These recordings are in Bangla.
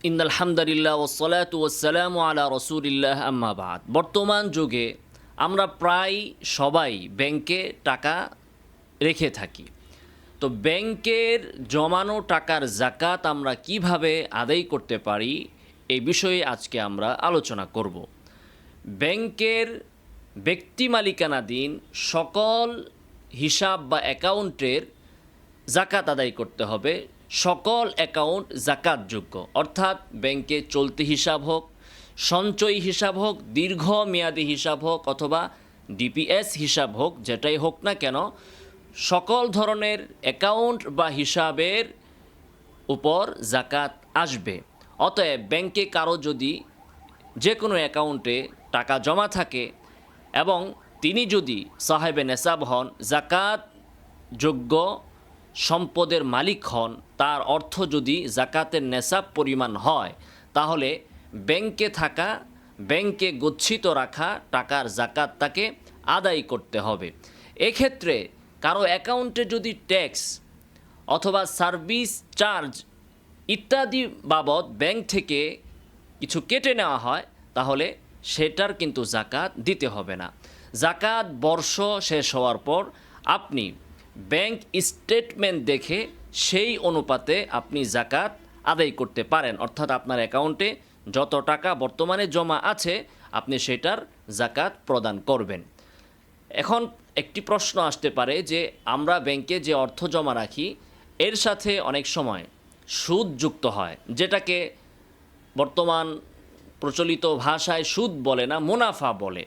ইন্নাল হামদুলিল্লাহ ওয়াসসালাতু ওয়াসসালামু আলা রাসূলিল্লাহ আম্মা বাদ। বর্তমান যুগে আমরা প্রায় সবাই ব্যাংকে টাকা রেখে থাকি। তো ব্যাংকের জমানো টাকার যাকাত আমরা কিভাবে আদায় করতে পারি এই বিষয়ে আজকে আমরা আলোচনা করব। ব্যাংকের ব্যক্তি মালিকানাধীন সকল হিসাব বা অ্যাকাউন্টের যাকাত আদায় করতে হবে। সকল অ্যাকাউন্ট যাকাতযোগ্য, অর্থাৎ ব্যাংকে চলতি হিসাব হোক, সঞ্চয়ী হিসাব হোক, দীর্ঘমেয়াদী হিসাব হোক অথবা ডিপিএস হিসাব হোক, যেটাই হোক না কেন সকল ধরনের অ্যাকাউন্ট বা হিসাবের উপর যাকাত আসবে। অতএব ব্যাংকে কারো যদি যে কোনো অ্যাকাউন্টে টাকা জমা থাকে এবং তিনি যদি সাহেবে নেসাব হন, যাকাত যোগ্য সম্পদের মালিক হন, তার অর্থ যদি যাকাতের নেসাব পরিমাণ হয়, তাহলে ব্যাংকে গচ্ছিত রাখা টাকার যাকাত তাকে আদায় করতে হবে। এক্ষেত্রে কারো অ্যাকাউন্টে যদি ট্যাক্স অথবা সার্ভিস চার্জ ইত্যাদি বাবদ ব্যাংক থেকে কিছু কেটে নেওয়া হয়, তাহলে সেটার কিন্তু যাকাত দিতে হবে না। যাকাত বর্ষ শেষ হওয়ার পর আপনি ব্যাংক স্টেটমেন্ট দেখে সেই অনুপাতে আপনি যাকাত আদায় করতে পারেন। অর্থাৎ আপনার অ্যাকাউন্টে যত টাকা বর্তমানে জমা আছে আপনি সেটার যাকাত প্রদান করবেন। এখন একটি প্রশ্ন আসতে পারে যে আমরা ব্যাংকে যে অর্থ জমা রাখি এর সাথে অনেক সময় সুদ যুক্ত হয়, যেটাকে বর্তমান প্রচলিত ভাষায় সুদ বলে না, মুনাফা বলে।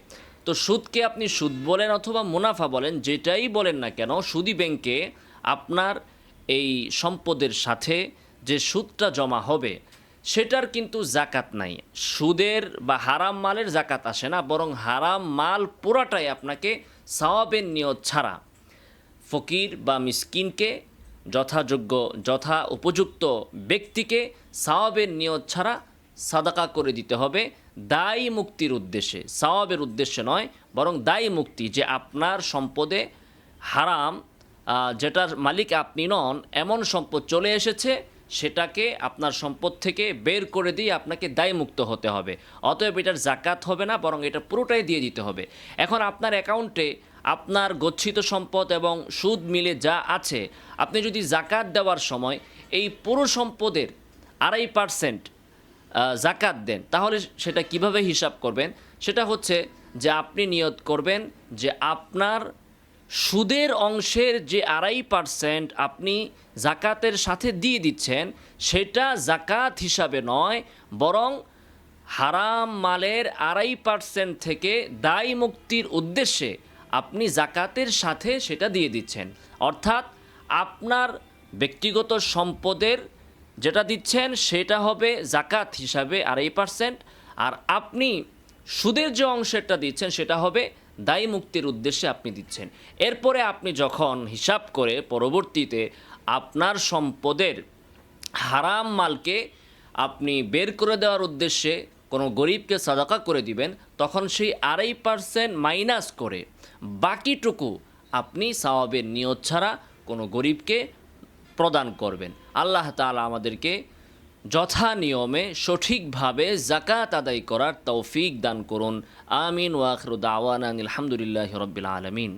তো সুদকে আপনি সুদ বলেন অথবা মুনাফা বলেন, যেটাই বলেন না কেন, সুদী ব্যাংকে আপনার এই সম্পদের সাথে যে সুদটা জমা হবে সেটার কিন্তু যাকাত নাই। সুদের বা হারাম মালের যাকাত আসে না, বরং হারাম মাল পুরাটাই আপনাকে সওয়াবের নিয়ত ছাড়া ফকির বা মিসকিনকে যথা উপযুক্ত ব্যক্তিকে সওয়াবের নিয়ত ছাড়া সাদাকা করে দিতে হবে, দায়ী মুক্তির উদ্দেশ্যে, সওয়াবের উদ্দেশ্যে নয়, বরং দায়ী মুক্তি। যে আপনার সম্পদে হারাম, যেটার মালিক আপনি নন, এমন সম্পদ চলে এসেছে, সেটাকে আপনার সম্পদ থেকে বের করে দিয়ে আপনাকে দায়মুক্ত হতে হবে। অতএব এটার যাকাত হবে না, বরং এটা পুরোটাই দিয়ে দিতে হবে। এখন আপনার অ্যাকাউন্টে আপনার গচ্ছিত সম্পদ এবং সুদ মিলে যা আছে, আপনি যদি যাকাত দেওয়ার সময় এই পুরো সম্পদের 2.5% যাকাত দেন, তাহলে সেটা কিভাবে হিসাব করবেন? সেটা হচ্ছে যে আপনি নিয়ত করবেন যে আপনার সুদের অংশের যে 2.5% আপনি যাকাতের সাথে দিয়ে দিচ্ছেন, সেটা যাকাত হিসাবে নয়, বরং হারাম মালের 2.5% থেকে দায় মুক্তির উদ্দেশ্যে আপনি যাকাতের সাথে সেটা দিয়ে দিচ্ছেন। অর্থাৎ আপনার ব্যক্তিগত সম্পদের যেটা দিচ্ছেন সেটা হবে যাকাত হিসাবে 2.5%, আর আপনি সুদের যে অংশটা দিচ্ছেন সেটা হবে দায়ী মুক্তির উদ্দেশ্যে আপনি দিচ্ছেন। এরপরে আপনি যখন হিসাব করে পরবর্তীতে আপনার সম্পদের হারাম মালকে আপনি বের করে দেওয়ার উদ্দেশ্যে কোনো গরিবকে সাদাকা করে দিবেন, তখন সেই 2.5% মাইনাস করে বাকিটুকু আপনি সওয়াবের নিয়ত ছাড়া কোনো গরিবকে প্রদান করবেন। আল্লাহ তাআলা আমাদেরকে যথা নিয়মে সঠিকভাবে যাকাত আদায় করার তৌফিক দান করুন। আমিন ওয়া আখিরু দাওয়ানা আলহামদুলিল্লাহি রাব্বিল আলামিন।